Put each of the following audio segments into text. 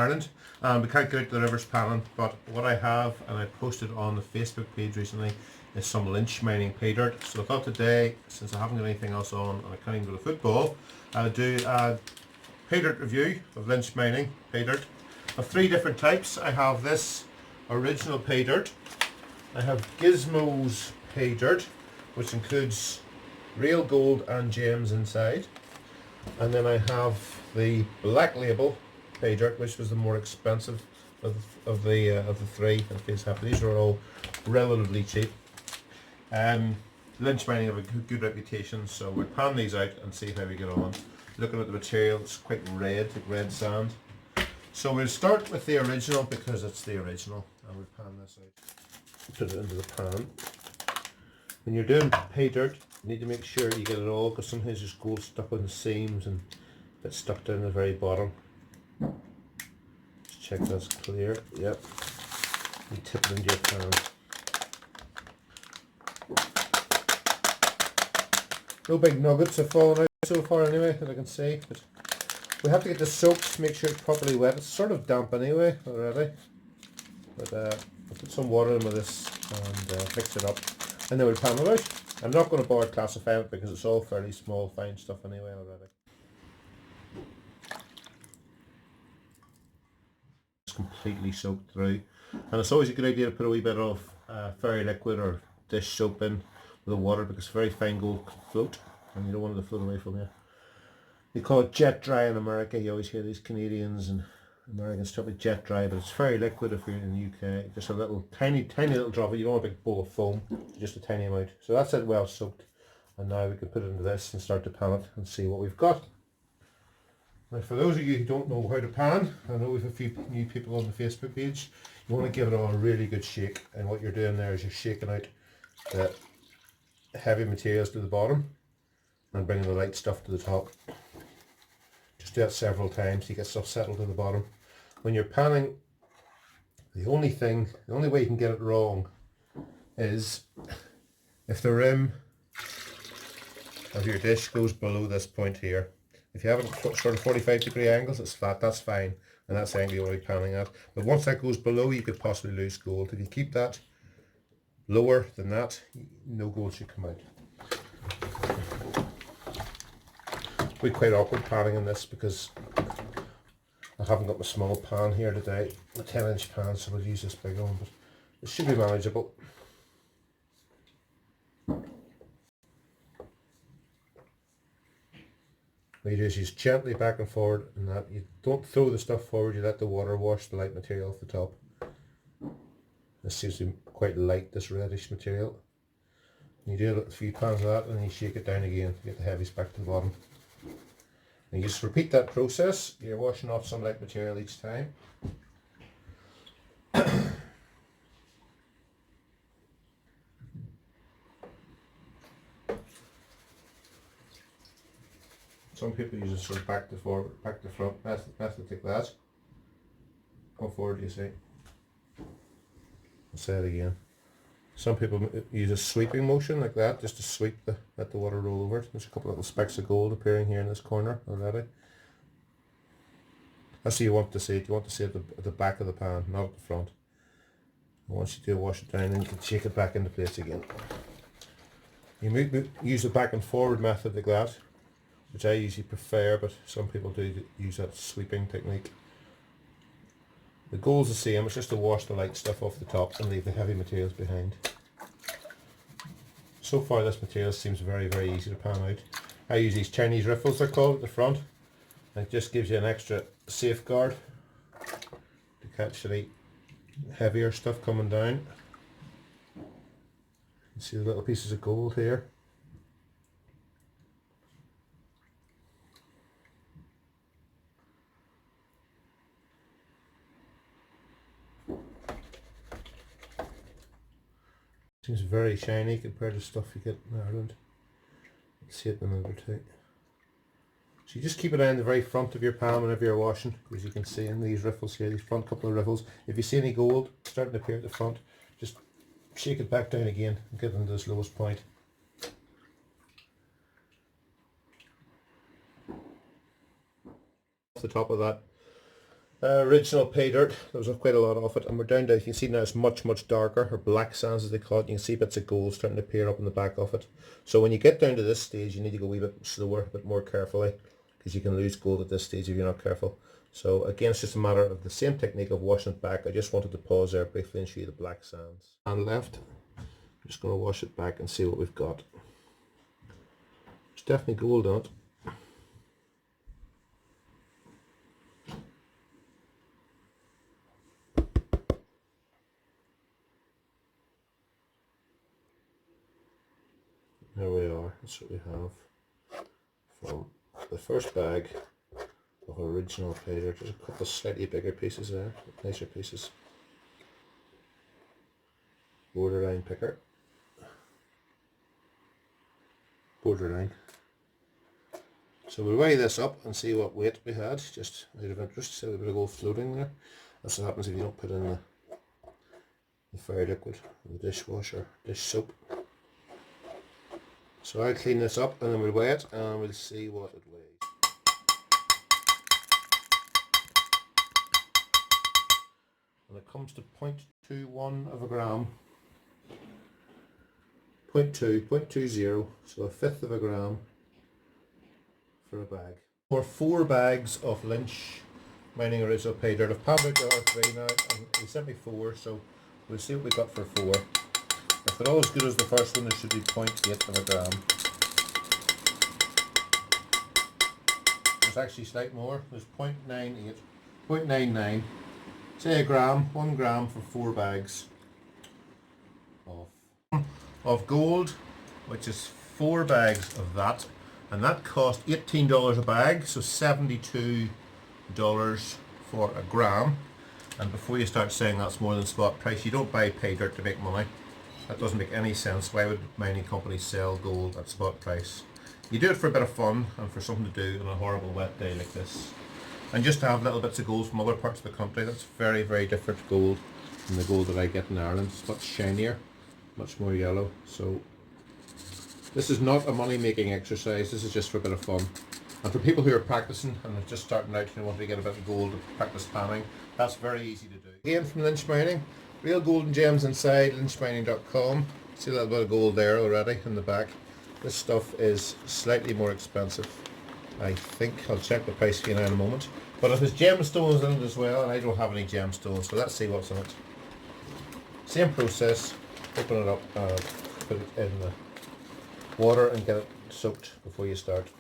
Ireland, and we can't get out to the rivers panning, but what I have, and I posted on the Facebook page recently, is some Lynch mining pay dirt. So I thought today, since I haven't got anything else on and I can't even go to football, I'll do a pay dirt review of Lynch mining pay dirt of 3 different types. I have this original pay dirt, I have gizmos pay dirt, which includes real gold and gems inside, and then I have the black label pay dirt, which was the more expensive of the 3. In case half these are all relatively cheap. Lynch mining have a good reputation, so we'll pan these out and see how we get on. Looking at the material, it's quite red, like red sand. So we'll start with the original because it's the original, and we'll pan this out. Put it into the pan. When you're doing pay dirt, you need to make sure you get it all, because sometimes there's gold stuck on the seams and it's stuck down the very bottom. Just check that's clear. Yep. You tip it into your pan. No big nuggets have fallen out so far anyway, that I can see, but we have to get this soaked to make sure it's properly wet. It's sort of damp anyway already, but I'll put some water in with this and mix it up, and then we'll pan it out. I'm not going to bother classifying it because it's all fairly small, fine stuff anyway already. It's completely soaked through, and it's always a good idea to put a wee bit of fairy liquid or dish soap in with the water, because very fine gold can float and you don't want it to float away from you. They call it jet dry in America. You always hear these Canadians and Americans talk about jet dry, but it's very liquid if you're in the UK. Just a little tiny little drop. You don't want a big bowl of foam, just a tiny amount. So that's it, well soaked, and now we can put it into this and start to pan it and see what we've got. Now, for those of you who don't know how to pan, I know we have a few new people on the Facebook page. You want to give it all a really good shake, and what you're doing there is you're shaking out the heavy materials to the bottom and bringing the light stuff to the top. Just do that several times to get stuff settled to the bottom. When you're panning, the only way you can get it wrong is if the rim of your dish goes below this point here. If you have it sort of 45-degree angles, it's flat, that's fine, and that's the angle you want to be panning at. But once that goes below, you could possibly lose gold. If you keep that lower than that, no gold should come out. It'll be quite awkward panning in this because I haven't got my small pan here today, a 10-inch pan, so we'll use this big one, but it should be manageable. What you do is you just gently back and forward, and that you don't throw the stuff forward, you let the water wash the light material off the top. This seems to be quite light, this reddish material. You do a few pans of that and then you shake it down again to get the heavies back to the bottom. And you just repeat that process. You're washing off some light material each time. Some people use it sort of back to forward, back to front method like that. Come forward, you see. I'll say it again. Some people use a sweeping motion like that, just to sweep let the water roll over it. There's a couple of little specks of gold appearing here in this corner already. That's how you want to see it. You want to see it at the back of the pan, not at the front. And once you do wash it down, then you can shake it back into place again. You use the back and forward method like that, which I usually prefer, but some people do use that sweeping technique. The goal's the same, it's just to wash the light stuff off the top and leave the heavy materials behind. So far this material seems very easy to pan out. I use these Chinese riffles, they're called, at the front. And it just gives you an extra safeguard to catch the heavier stuff coming down. You see the little pieces of gold here. Seems very shiny compared to stuff you get in Ireland. Let's see it in another two. So you just keep it on the very front of your pan whenever you're washing, as you can see in these riffles here, these front couple of riffles. If you see any gold starting to appear at the front, just shake it back down again and get them to this lowest point. Off the top of that Original Paydirt. There was quite a lot of it, and we're down to, you can see now it's much darker, or black sands as they call it. You can see bits of gold starting to appear up in the back of it. So when you get down to this stage, you need to go a wee bit slower, a bit more carefully, because you can lose gold at this stage if you're not careful. So again, it's just a matter of the same technique of washing it back. I just wanted to pause there briefly and show you the black sands. And left, I'm just going to wash it back and see what we've got. There's definitely gold on it. There we are, that's what we have from the first bag of original Paydirt. There's a couple of slightly bigger pieces there, nicer pieces. Borderline picker. Borderline. So we'll weigh this up and see what weight we had, just out of interest. See a bit of gold floating there. That's what happens if you don't put in the fairy liquid, the dishwasher, dish soap. So I'll clean this up and then we'll weigh it and we'll see what it weighs. And it comes to 0.21 of a gram. 0.20, so a fifth of a gram for a bag. For 4 bags of Lynch Mining Original Paydirt. I've panned out the other 3 now, and he sent me 4, so we'll see what we got for 4. If they're all as good as the first one, there should be 0.8 of a gram. There's actually slightly more. There's 0.98, 0.99. Say a gram, 1 gram for 4 bags of gold, which is 4 bags of that, and that cost $18 a bag, so $72 for a gram. And before you start saying that's more than spot price, you don't buy Paydirt to make money. That doesn't make any sense. Why would mining companies sell gold at spot price? You do it for a bit of fun and for something to do on a horrible wet day like this. And just to have little bits of gold from other parts of the country. That's very different gold from the gold that I get in Ireland. It's much shinier, much more yellow. So this is not a money making exercise. This is just for a bit of fun. And for people who are practicing and are just starting out and want to get a bit of gold to practice panning, that's very easy to do. Again from Lynch Mining. Real golden gems inside, lynchmining.com. See a little bit of gold there already in the back. This stuff is slightly more expensive, I think. I'll check the price for you now in a moment. But it has gemstones in it as well, and I don't have any gemstones, so let's see what's in it. Same process. Open it up, put it in the water and get it soaked before you start.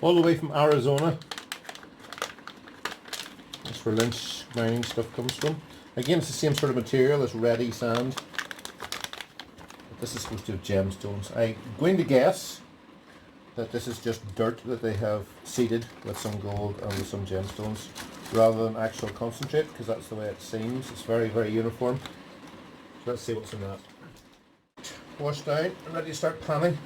All the way from Arizona. That's where Lynch Mining stuff comes from. Again, it's the same sort of material as ready sand. But this is supposed to have gemstones. I'm going to guess that this is just dirt that they have seeded with some gold and with some gemstones, rather than actual concentrate, because that's the way it seems. It's very uniform. So let's see what's in that. Washed down and ready to start panning.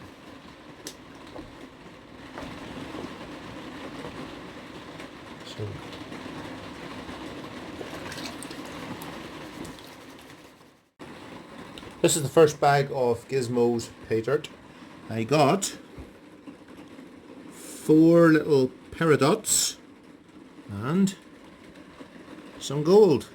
This is the first bag of Gizmos Paydirt. I got 4 little peridots and some gold.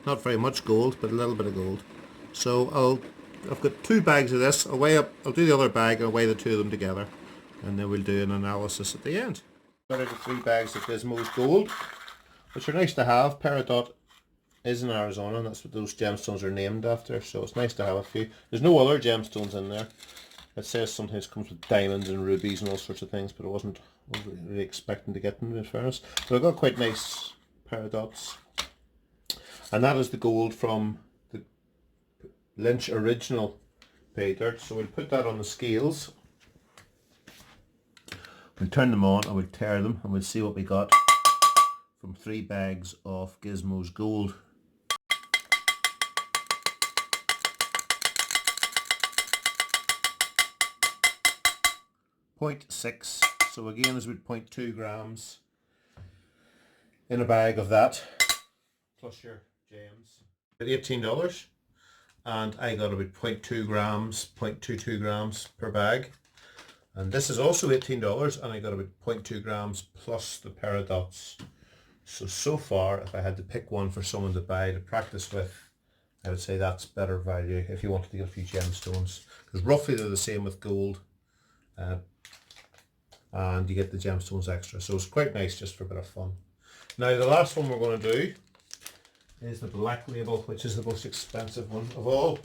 Not very much gold, but a little bit of gold. So I've got 2 bags of this. I'll do the other bag and I'll weigh the 2 of them together, and then we'll do an analysis at the end. Got out of 3 bags of Gizmos gold, which are nice to have. Peridot is in Arizona, and that's what those gemstones are named after, so it's nice to have a few. There's no other gemstones in there. It says sometimes it comes with diamonds and rubies and all sorts of things, but I wasn't really expecting to get them, in fairness. But I've got quite nice peridots. And that is the gold from the Lynch original Paydirt. So we'll put that on the scales. We'll turn them on and we'll tare them and we'll see what we got from 3 bags of Gizmos gold. .6, so again there's about 0.2 grams in a bag of that, plus your gems. At $18, and I got about 0.2 grams, 0.22 grams per bag. And this is also $18, and I got about 0.2 grams plus the Paydirt. So far, if I had to pick one for someone to buy to practice with, I would say that's better value if you wanted to get a few gemstones. Because roughly they're the same with gold. And you get the gemstones extra. So it's quite nice just for a bit of fun. Now the last one we're going to do is the black label, which is the most expensive one of all.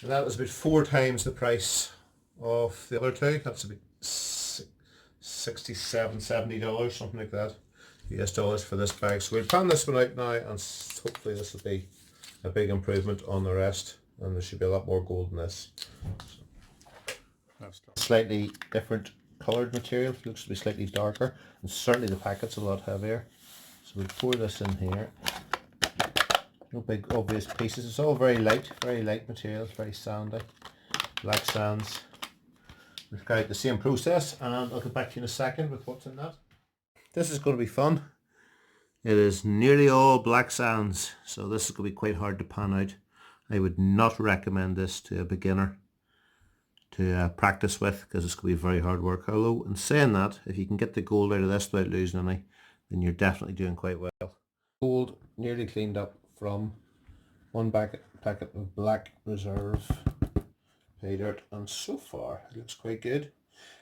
And that is about 4 times the price of the other two. That's about $67, $70, something like that. US dollars for this bag. So we'll pan this one out now, and hopefully this will be a big improvement on the rest, and there should be a lot more gold in this. Slightly different coloured material, looks to be slightly darker, and certainly the packet's a lot heavier. So we'll pour this in here. No big obvious pieces, it's all very light material, very sandy, black sands. We've got the same process, and I'll get back to you in a second with what's in that. This is going to be fun. It is nearly all black sands, so this is going to be quite hard to pan out. I would not recommend this to a beginner to practice with, because it's going to be very hard work. Although, in saying that, if you can get the gold out of this without losing any, then you're definitely doing quite well. Gold nearly cleaned up from one packet of black reserve Paydirt, and so far it looks quite good.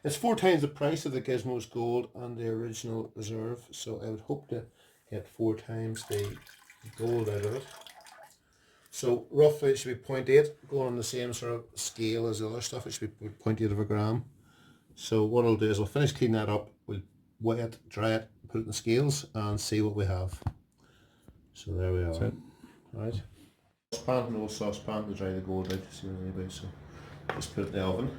It's 4 times the price of the Gizmos Gold and the original reserve, so I would hope to get 4 times the gold out of it. So roughly it should be 0.8, going on the same sort of scale as the other stuff. It should be 0.8 of a gram. So what I'll do is I'll finish cleaning that up, we'll weigh it, dry it, put it in the scales, and see what we have. So there we are. Right. Saucepan, an old saucepan to dry the gold out, see what anybody. So just put it in the oven.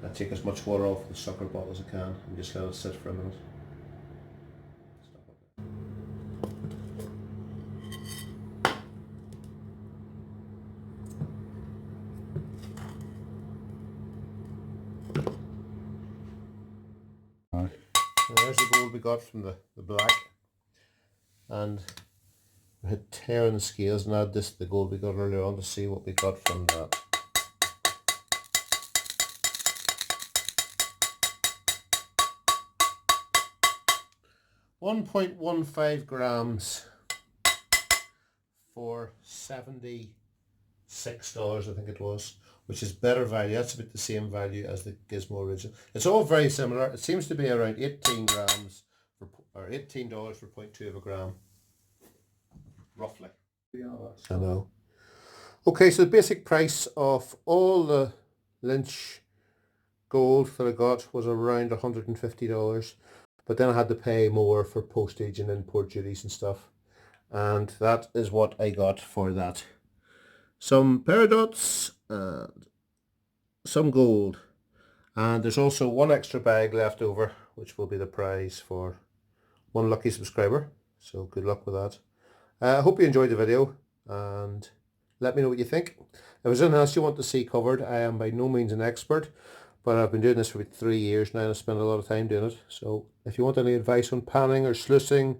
I take as much water off the sucker bottle as I can and just let it sit for a minute. Right. So there's the gold we got from the black, and we had tear in the scales, and add this to the gold we got earlier on to see what we got from that. 1.15 grams for $76, I think it was, which is better value. That's about the same value as the Gizmo original. It's all very similar. It seems to be around 18 grams for, or $18 for 0.2 of a gram, roughly. I know. Okay, so the basic price of all the Lynch gold that I got was around $150. But then I had to pay more for postage and import duties and stuff. And that is what I got for that. Some Paydirts and some gold. And there's also one extra bag left over, which will be the prize for one lucky subscriber. So good luck with that. I hope you enjoyed the video, and let me know what you think. If there's anything else you want to see covered, I am by no means an expert, but I've been doing this for about 3 years now, and I've spent a lot of time doing it. So if you want any advice on panning or sluicing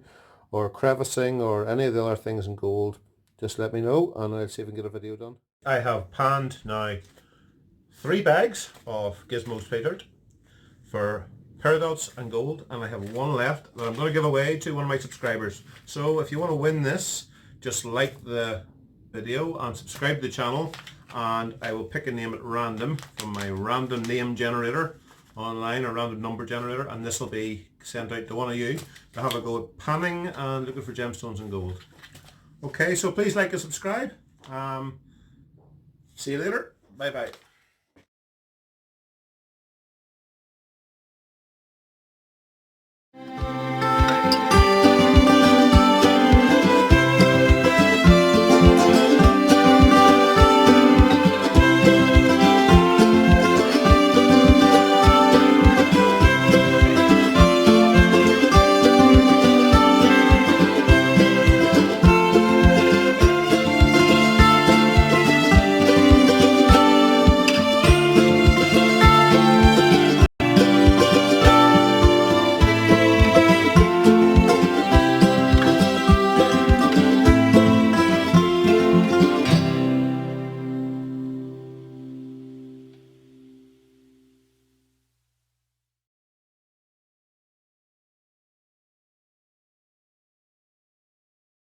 or crevicing or any of the other things in gold, just let me know and I'll see if I can get a video done. I have panned now 3 bags of Gizmos Paydirt for Paydirts and gold, and I have 1 left that I'm going to give away to one of my subscribers. So if you want to win this, just like the video and subscribe to the channel, and I will pick a name at random from my random name generator online, or random number generator, and this will be sent out to one of you to have a go at panning and looking for gemstones and gold. Okay, so please like and subscribe. See you later. Bye bye.